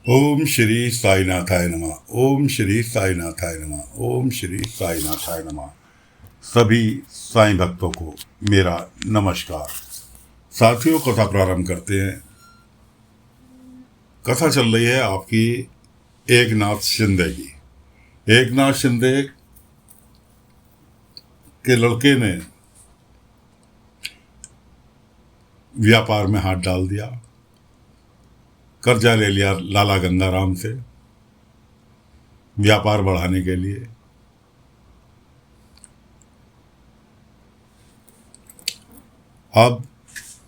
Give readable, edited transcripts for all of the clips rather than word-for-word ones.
ओम श्री साईनाथाय नमः। ओम श्री साईनाथाय नमः। ओम श्री साईनाथाय नमः। सभी साईं भक्तों को मेरा नमस्कार। साथियों, कथा प्रारंभ करते हैं। कथा चल रही है आपकी एकनाथ शिंदे की। एकनाथ शिंदे के लड़के ने व्यापार में हाथ डाल दिया, कर्जा ले लिया लाला गंगाराम से व्यापार बढ़ाने के लिए। अब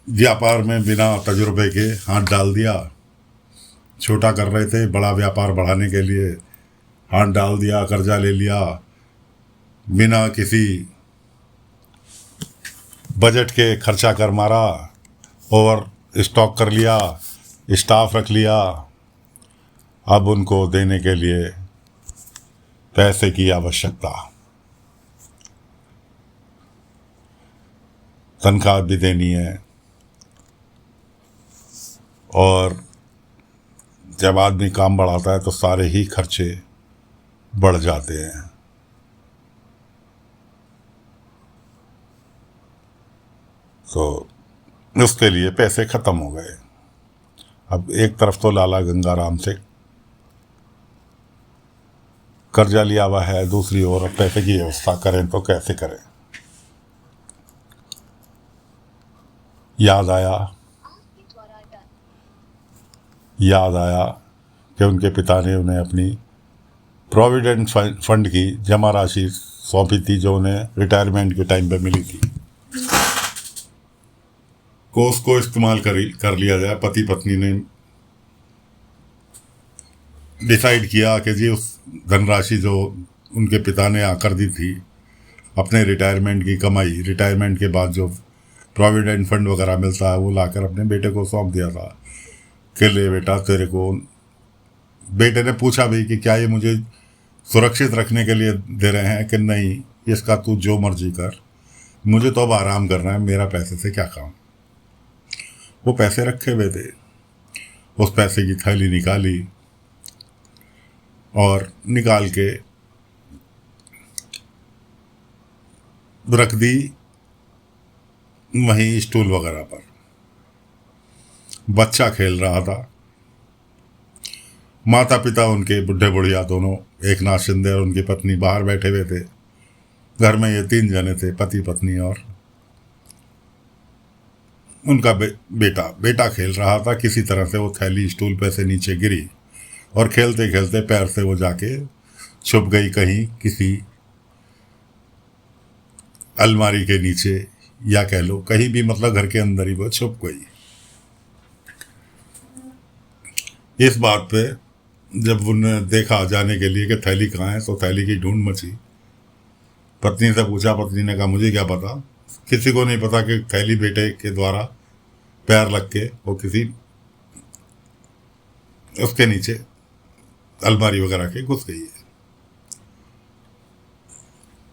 व्यापार में बिना तजुर्बे के हाथ डाल दिया। छोटा कर रहे थे, बड़ा व्यापार बढ़ाने के लिए हाथ डाल दिया, कर्जा ले लिया, बिना किसी बजट के खर्चा कर मारा, ओवर स्टॉक कर लिया, स्टाफ रख लिया। अब उनको देने के लिए पैसे की आवश्यकता, तनख्वाह भी देनी है, और जब आदमी काम बढ़ाता है तो सारे ही खर्चे बढ़ जाते हैं। तो उसके लिए पैसे ख़त्म हो गए। अब एक तरफ तो लाला गंगाराम से कर्जा लिया हुआ है, दूसरी ओर पैसे की व्यवस्था करें तो कैसे करें। याद आया कि उनके पिता ने उन्हें अपनी प्रोविडेंट फंड की जमा राशि सौंपी थी, जो उन्हें रिटायरमेंट के टाइम पे मिली थी। को उसको इस्तेमाल कर लिया जाए। पति पत्नी ने डिसाइड किया कि जी उस धनराशि जो उनके पिता ने आकर दी थी, अपने रिटायरमेंट की कमाई, रिटायरमेंट के बाद जो प्रोविडेंट फंड वगैरह मिलता है वो लाकर अपने बेटे को सौंप दिया था कि ले बेटा, तेरे को। बेटे ने पूछा भी कि क्या ये मुझे सुरक्षित रखने के लिए दे रहे हैं कि नहीं, इसका तू जो मर्जी कर, मुझे तो अब आराम करना है, मेरा पैसे से क्या काम। वो पैसे रखे हुए थे, उस पैसे की थैली निकाली और निकाल के रख दी वहीं स्टूल वगैरह पर। बच्चा खेल रहा था। माता पिता उनके बुढ़े बुढ़िया दोनों, एकनाथ शिंदे और उनकी पत्नी, बाहर बैठे हुए थे। घर में ये 3 जने थे, पति पत्नी और उनका बेटा खेल रहा था। किसी तरह से वो थैली स्टूल पे से नीचे गिरी और खेलते खेलते पैर से वो जाके छुप गई कहीं किसी अलमारी के नीचे, या कह लो कहीं भी, मतलब घर के अंदर ही वो छुप गई। इस बात पे जब उन्होंने देखा जाने के लिए कि थैली कहाँ है, तो थैली की ढूंढ मची। पत्नी से पूछा, पत्नी ने कहा मुझे क्या पता, किसी को नहीं पता कि थैली बेटे के द्वारा पैर लग के वो किसी उसके नीचे अलमारी वगैरह के घुस गई है।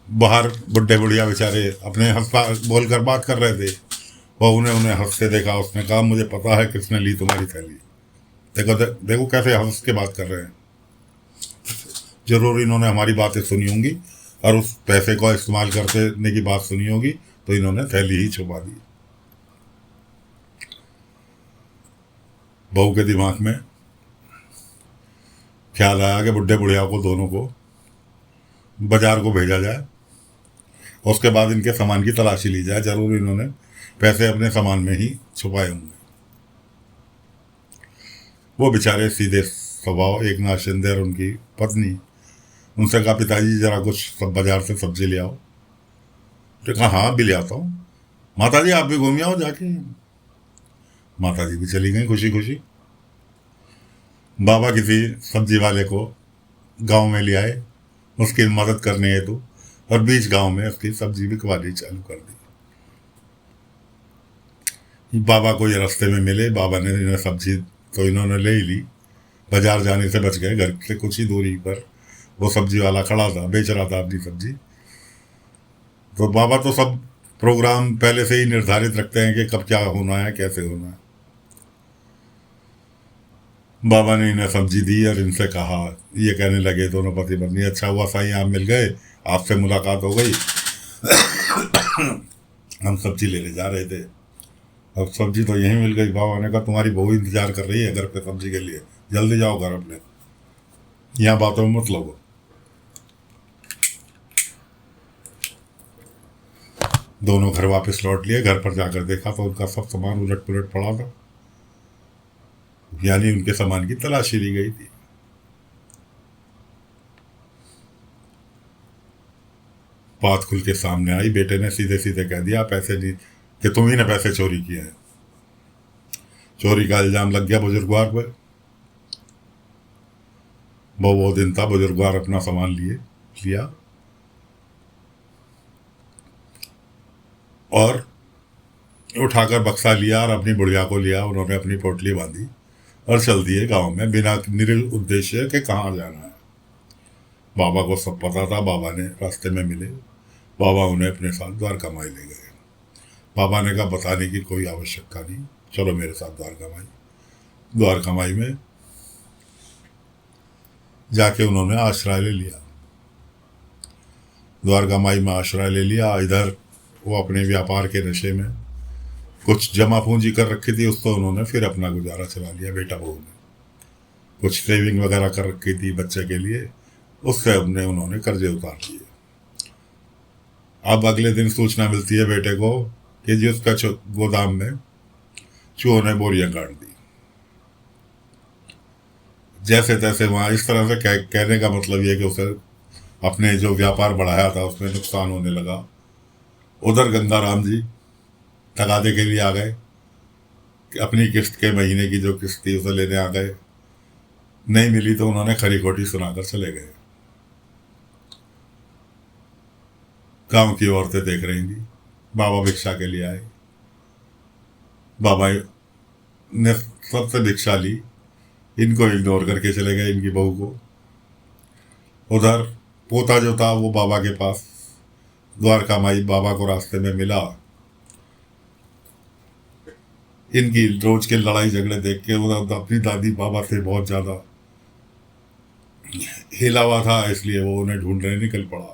बाहर बुढ़े बुढ़िया बेचारे अपने हंसता बोलकर बात कर रहे थे। वह उन्हें हंसते देखा। उसने कहा मुझे पता है किसने ली तुम्हारी थैली। देखो कैसे हंस के बात कर रहे हैं। जरूर इन्होंने हमारी बातें सुनी होंगी और उस पैसे को इस्तेमाल करने की बात सुनी होगी, तो इन्होंने थैली ही छुपा दी। बहू के दिमाग में ख्याल आया कि बुढ़े बुढ़िया को दोनों को बाजार को भेजा जाए, उसके बाद इनके सामान की तलाशी ली जाए। जरूर इन्होंने पैसे अपने सामान में ही छुपाए होंगे। वो बेचारे सीधे स्वभाव, एकनाथ शिंदे और उनकी पत्नी, उनसे कहा पिताजी जरा कुछ सब बाजार से सब्जी ले आओ। तो कहा हाँ भी ले आता हूँ। माता जी आप भी घूम आओ जाके। माता जी भी चली गई खुशी खुशी। बाबा किसी सब्जी वाले को गांव में ले आए उसकी मदद करने हेतु, और बीच गांव में उसकी सब्जी बिकवानी चालू कर दी। बाबा को ये रास्ते में मिले। बाबा ने इन्हें सब्जी तो इन्होंने ले ही ली, बाजार जाने से बच गए। घर से कुछ ही दूरी पर वो सब्जी वाला खड़ा था, बेच रहा था अपनी सब्जी। तो बाबा तो सब प्रोग्राम पहले से ही निर्धारित रखते हैं कि कब क्या होना है, कैसे होना है। बाबा ने इन्हें सब्जी दी और इनसे कहा, ये कहने लगे दोनों पति पत्नी, अच्छा हुआ साईं आप मिल गए, आपसे मुलाकात हो गई। हम सब्जी लेने जा रहे थे, अब सब्जी तो यहीं मिल गई। बाबा ने कहा तुम्हारी बहू इंतजार कर रही है घर पे सब्जी के लिए, जल्दी जाओ घर अपने, यहाँ बातों में मत लगो। दोनों घर वापस लौट लिए। घर पर जाकर देखा तो उनका सब सामान उलट पुलट पड़ा था, यानी उनके सामान की तलाशी ली गई थी। बात खुल के सामने आई। बेटे ने सीधे सीधे कह दिया पैसे नहीं, कि तुम ही ने पैसे चोरी किए हैं। चोरी का इल्जाम लग गया बुजुर्गवार पर। वो दिन था बुजुर्गवार अपना सामान लिया और उठाकर बक्सा लिया और अपनी बुढ़िया को लिया। उन्होंने अपनी पोटली बांधी और चल दिए गांव में, बिना निर उद्देश्य के कहाँ जाना है। बाबा को सब पता था। बाबा ने रास्ते में मिले, बाबा उन्हें अपने साथ द्वारका माई ले गए। बाबा ने कहा बताने की कोई आवश्यकता नहीं, चलो मेरे साथ द्वारका माई। द्वारका माई में जाके उन्होंने आश्रय ले लिया। द्वारका माई में आश्रय ले लिया। इधर वो अपने व्यापार के नशे में कुछ जमा पूंजी कर रखी थी, उसको उन्होंने फिर अपना गुजारा चला लिया। बेटा बहू ने कुछ सेविंग वगैरह कर रखी थी बच्चे के लिए, उससे उन्होंने कर्जे उतार लिए। अब अगले दिन सूचना मिलती है बेटे को कि जी उसका गोदाम में चूहों ने बोरियां काट दी। जैसे तैसे वहां, इस तरह से कहने का मतलब ये कि उसे अपने जो व्यापार बढ़ाया था उसमें नुकसान होने लगा। उधर गंगाराम जी तगादे के लिए आ गए, अपनी किस्त के महीने की जो किस्त थी उसे लेने आ गए। नहीं मिली तो उन्होंने खरी खोटी सुनाकर चले गए। गांव की औरतें देख रही थी। बाबा भिक्षा के लिए आए। बाबा ने सबसे भिक्षा ली, इनको इग्नोर करके चले गए, इनकी बहू को। उधर पोता जो था वो बाबा के पास, द्वारका माई बाबा को रास्ते में मिला। इनकी रोज के लड़ाई झगड़े देख के उधर अपनी दादी बाबा से बहुत ज्यादा हिला हुआ था, इसलिए वो उन्हें ढूंढने निकल पड़ा।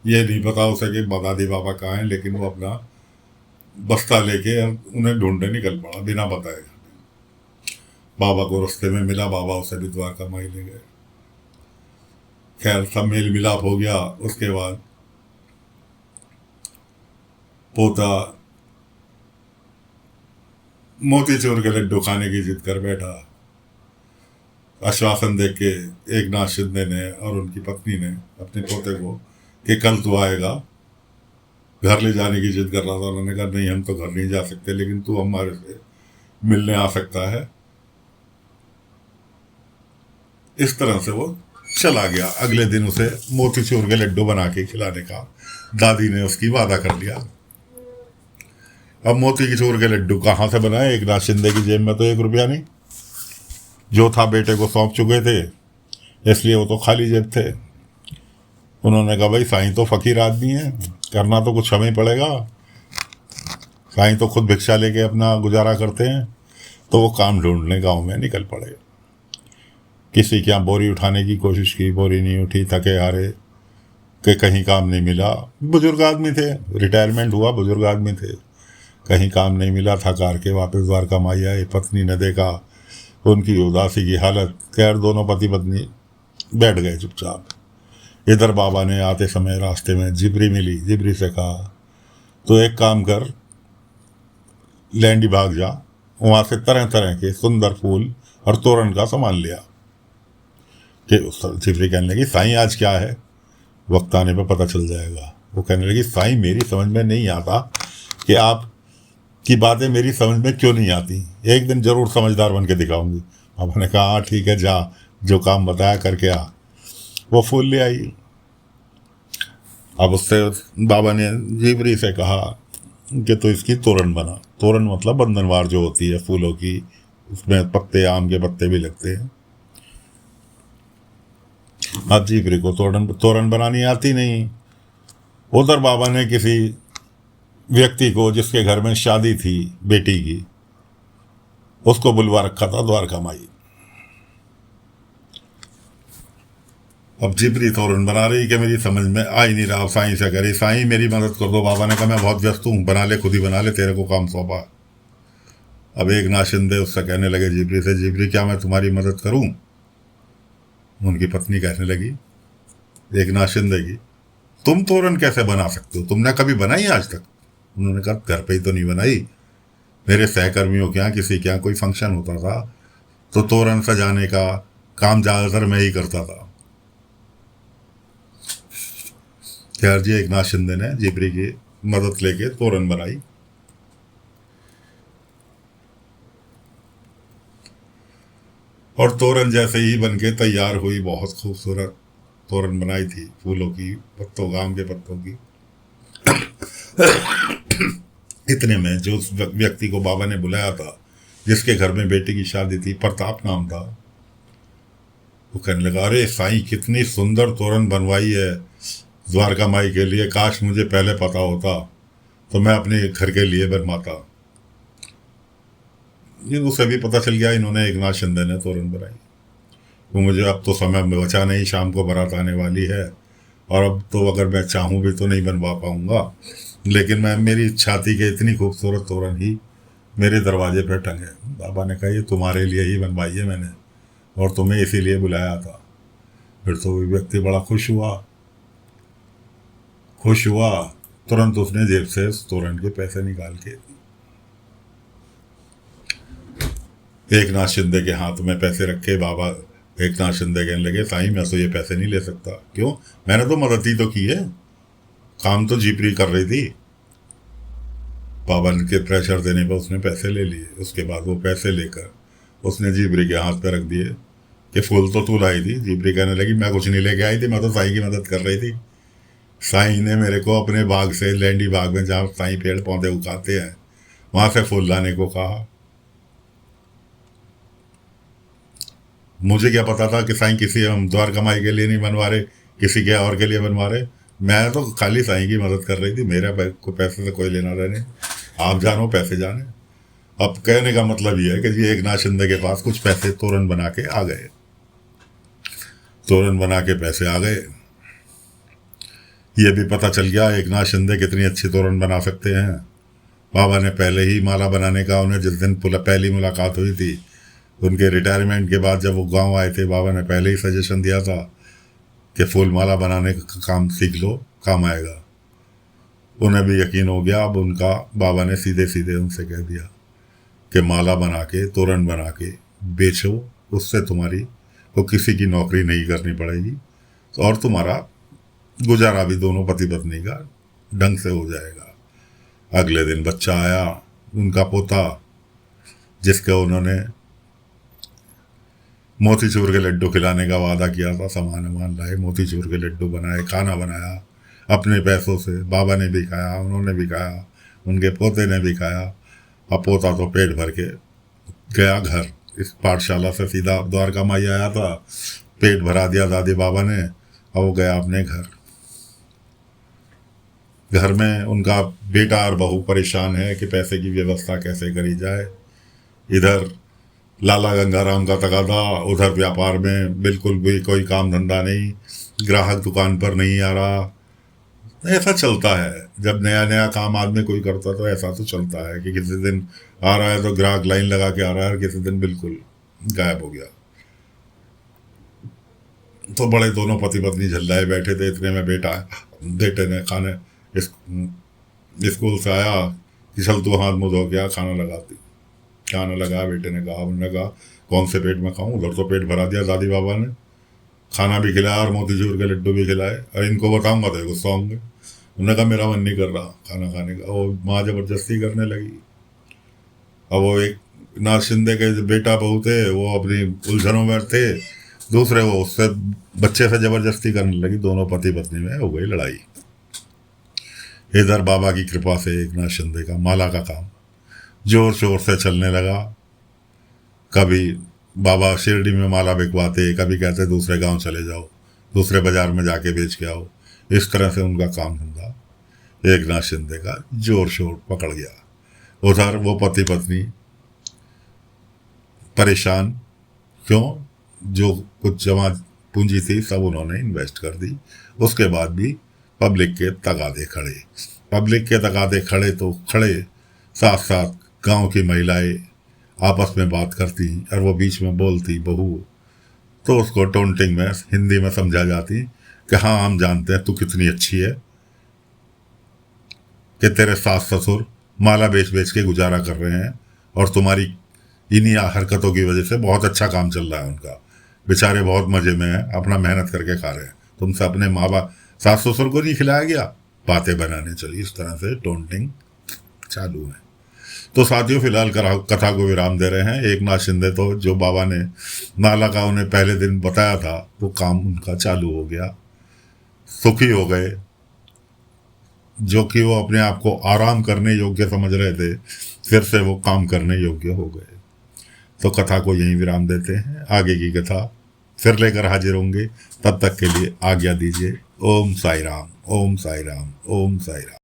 ये नहीं पता उसे कि दादी बाबा कहाँ हैं, लेकिन वो अपना बस्ता लेके उन्हें ढूंढने निकल पड़ा बिना बताए। बाबा को रास्ते में मिला, बाबा उसे भी द्वारका माई ले गए। खैर सब मेल मिलाप हो गया। उसके बाद पोता मोतीचूर के लड्डू खाने की जिद कर बैठा। आश्वासन देख के एक नाथ शिंदे ने और उनकी पत्नी ने अपने पोते को कि कल तू आएगा, घर ले जाने की जिद कर रहा था। उन्होंने कहा नहीं हम तो घर नहीं जा सकते, लेकिन तू हमारे से मिलने आ सकता है। इस तरह से वो चला गया। अगले दिन उसे मोतीचूर के लड्डू बना के खिलाने का दादी ने उसकी वादा कर लिया। अब मोतीचूर के लड्डू कहाँ से बनाए? एक नाथ शिंदे की जेब में तो 1 रुपया नहीं, जो था बेटे को सौंप चुके थे, इसलिए वो तो खाली जेब थे। उन्होंने कहा भाई साईं तो फकीर आदमी है, करना तो कुछ हमें पड़ेगा। साईं तो खुद भिक्षा लेके अपना गुजारा करते हैं। तो वो काम ढूंढने गांव में निकल पड़े। किसी के यहाँ बोरी उठाने की कोशिश की, बोरी नहीं उठी, थके हारे कि कहीं काम नहीं मिला। बुजुर्ग आदमी थे, रिटायरमेंट हुआ, बुजुर्ग आदमी थे, कहीं काम नहीं मिला। थक हार के वापस द्वारका माई आए। पत्नी ने देखा उनकी उदासी की हालत, खैर दोनों पति पत्नी बैठ गए चुपचाप। इधर बाबा ने आते समय रास्ते में जिबरी मिली। जिबरी से कहा तो एक काम कर, लैंडी भाग जा, वहाँ से तरह तरह के सुंदर फूल और तोरण का सामान लिया। कि जिबरी कहने लगी साईं आज क्या है? वक्त आने पर पता चल जाएगा। वो कहने लगी साईं मेरी समझ में नहीं आता कि आप की बातें मेरी समझ में क्यों नहीं आती, एक दिन जरूर समझदार बन के दिखाऊंगी। बाबा ने कहा हाँ ठीक है, जा जो काम बताया करके आ। वो फूल ले आई। अब उससे बाबा ने जिबरी से कहा कि तो इसकी तोरण बना। तोरण मतलब बंधनवार जो होती है फूलों की, उसमें पत्ते, आम के पत्ते भी लगते हैं। अब जिबरी को तोरण बनानी आती नहीं। उधर बाबा ने किसी व्यक्ति को जिसके घर में शादी थी बेटी की, उसको बुलवा रखा था द्वारका माई। अब जिपरी तोरण बना रही कि मेरी समझ में आ ही नहीं रहा। अब साईं से करे, साईं मेरी मदद कर दो। बाबा ने कहा मैं बहुत व्यस्त हूँ, बना ले, खुद ही बना ले, तेरे को काम सौंपा। अब एक नाथ शिंदे उससे कहने लगे जिपरी से, जिपरी क्या मैं तुम्हारी मदद करूं? उनकी पत्नी कहने लगी एक नाथ शिंदे की, तुम तोरण कैसे बना सकते हो, तुमने कभी बनाई आज तक? उन्होंने कहा घर पे ही तो नहीं बनाई, मेरे सहकर्मियों के यहाँ किसी के यहाँ कोई फंक्शन होता था तो तोरण सजाने का काम ज्यादातर मैं ही करता था। खैर जी, एक नाथ शिंदे ने जिपरी की मदद लेके तोरण बनाई। और तोरण जैसे ही बन के तैयार हुई, बहुत खूबसूरत तोरण बनाई थी, फूलों की, पत्तों, आम के पत्तों की। इतने में जो उस व्यक्ति को बाबा ने बुलाया था, जिसके घर में बेटी की शादी थी, प्रताप नाम था, वो कहने लगा अरे साईं कितनी सुंदर तोरण बनवाई है द्वारका माई के लिए, काश मुझे पहले पता होता तो मैं अपने घर के लिए बनवाता। ये उसे भी पता चल गया इन्होंने, एक नाथ शिंदे ने तोरण बनाई। वो मुझे अब तो समय में बचा नहीं, शाम को बारात आने वाली है और अब तो अगर मैं चाहूँ भी तो नहीं बनवा पाऊंगा, लेकिन मैं, मेरी छाती के इतनी खूबसूरत तोरण ही मेरे दरवाजे पर टंगे। बाबा ने कहा ये तुम्हारे लिए ही बनवाई है मैंने और तुम्हें इसीलिए बुलाया था। फिर तो वो व्यक्ति बड़ा खुश हुआ। तुरंत उसने जेब से उस तोरण के पैसे निकाल के एक नाथ शिंदे के हाथ में पैसे रखे। बाबा, एक नाथ शिंदे कहने लगे साईं मैं तो ये पैसे नहीं ले सकता। क्यों? मैंने तो मदद ही तो की है, काम तो जिपरी कर रही थी। बाबा के प्रेशर देने पर उसने पैसे ले लिए। उसके बाद वो पैसे लेकर उसने जिपरी के हाथ पे रख दिए कि फूल तो तू लाई थी। जिपरी कहने लगी मैं कुछ नहीं लेके आई थी, मैं तो साईं की मदद कर रही थी। साईं ने मेरे को अपने बाग से, लैंडी बाग में जहाँ साईं पेड़ पौधे उगाते हैं, वहां से फूल लाने को कहा। मुझे क्या पता था कि साईं किसी हम द्वारका माई के लिए नहीं बनवा रहे, किसी के और के लिए बनवा रहे। मैं तो खाली साईं की मदद कर रही थी, मेरा को पैसे से कोई लेना देना। आप जानो पैसे जाने। अब कहने का मतलब ये है कि जी एक नाथ शिंदे के पास कुछ पैसे तोरण बना के आ गए, तोरण बना के पैसे आ गए। ये भी पता चल गया एक नाथ शिंदे कितनी अच्छी तोरण बना सकते हैं। बाबा ने पहले ही माला बनाने का, उन्हें जिस दिन पहली मुलाकात हुई थी उनके रिटायरमेंट के बाद, जब वो गांव आए थे, बाबा ने पहले ही सजेशन दिया था कि फूल माला बनाने का काम सीख लो, काम आएगा। उन्हें भी यकीन हो गया। अब उनका, बाबा ने सीधे सीधे उनसे कह दिया कि माला बना के, तोरण बना के बेचो, उससे तुम्हारी को किसी की नौकरी नहीं करनी पड़ेगी और तुम्हारा गुजारा भी दोनों पति पत्नी का ढंग से हो जाएगा। अगले दिन बच्चा आया, उनका पोता, जिसका उन्होंने मोतीचूर के लड्डू खिलाने का वादा किया था। सामान वामान लाए, मोतीचूर के लड्डू बनाए, खाना बनाया अपने पैसों से। बाबा ने भी खाया, उन्होंने भी खाया, उनके पोते ने भी खाया। अब पोता तो पेट भर के गया घर। इस पाठशाला से सीधा द्वारका माई आया था, पेट भरा दिया दादी बाबा ने। अब वो गया अपने घर। घर में उनका बेटा और बहू परेशान है कि पैसे की व्यवस्था कैसे करी जाए। इधर लाला गंगाराम का तगादा, उधर व्यापार में बिल्कुल भी कोई काम धंधा नहीं, ग्राहक दुकान पर नहीं आ रहा। ऐसा चलता है, जब नया नया काम आदमी कोई करता तो ऐसा तो चलता है कि किसी दिन आ रहा है तो ग्राहक लाइन लगा के आ रहा है और किसी दिन बिल्कुल गायब हो गया। तो बड़े दोनों पति पत्नी झल्लाए बैठे थे। इतने में बेटे ने खाने स्कूल से आया कि चल तू हाथ मुँह धो गया, खाना लगाती। खाना लगा, बेटे ने कहा, उन्होंने कहा कौन से पेट में खाऊं, उधर तो पेट भरा दिया दादी बाबा ने, खाना भी खिलाया और मोतीचूर के लड्डू भी खिलाए, और इनको बताऊंगा तो गुस्सा होंगे। उन्होंने कहा मेरा मन नहीं कर रहा खाना खाने का। वो माँ जबरदस्ती करने लगी। अब वो एक नाथ शिंदे के जो बेटा बहू थे वो अपनी उलझनों में थे, दूसरे वो उससे बच्चे से जबरदस्ती करने लगी। दोनों पति पत्नी में हो गई लड़ाई। इधर बाबा की कृपा से एक नाथ शिंदे का माला का काम जोर शोर से चलने लगा। कभी बाबा शिरडी में माला बिकवाते, कभी कहते दूसरे गांव चले जाओ, दूसरे बाजार में जाके बेच के आओ। इस तरह से उनका काम धंधा एक नाथ शिंदे का जोर शोर पकड़ गया। उधर वो पति पत्नी परेशान, क्यों? जो कुछ जमा पूंजी थी सब उन्होंने इन्वेस्ट कर दी। उसके बाद भी पब्लिक के तगादे खड़े, पब्लिक के तगादे खड़े तो खड़े, साथ साथ गांव की महिलाएं आपस में बात करती और वो बीच में बोलती बहू, तो उसको टोंटिंग में हिंदी में समझा जाती कि हाँ हम जानते हैं तू कितनी अच्छी है, कि तेरे सास ससुर माला बेच बेच के गुजारा कर रहे हैं और तुम्हारी इन्हीं हरकतों की वजह से बहुत अच्छा काम चल रहा है उनका, बेचारे बहुत मजे में हैं, अपना मेहनत करके खा रहे हैं, तुमसे अपने माँ बाप सास ससुर को नहीं खिलाया गया। बातें बनाने चली, इस तरह से टोंटिंग चालू है। तो साथियों फिलहाल कथा को विराम दे रहे हैं। एक नाथ शिंदे तो जो बाबा ने नाला का उन्हें पहले दिन बताया था वो काम उनका चालू हो गया, सुखी हो गए, जो कि वो अपने आप को आराम करने योग्य समझ रहे थे फिर से वो काम करने योग्य हो गए। तो कथा को यहीं विराम देते हैं, आगे की कथा फिर लेकर हाजिर होंगे, तब तक के लिए आज्ञा दीजिए। ओम साई राम, ओम साई राम, ओम साई राम।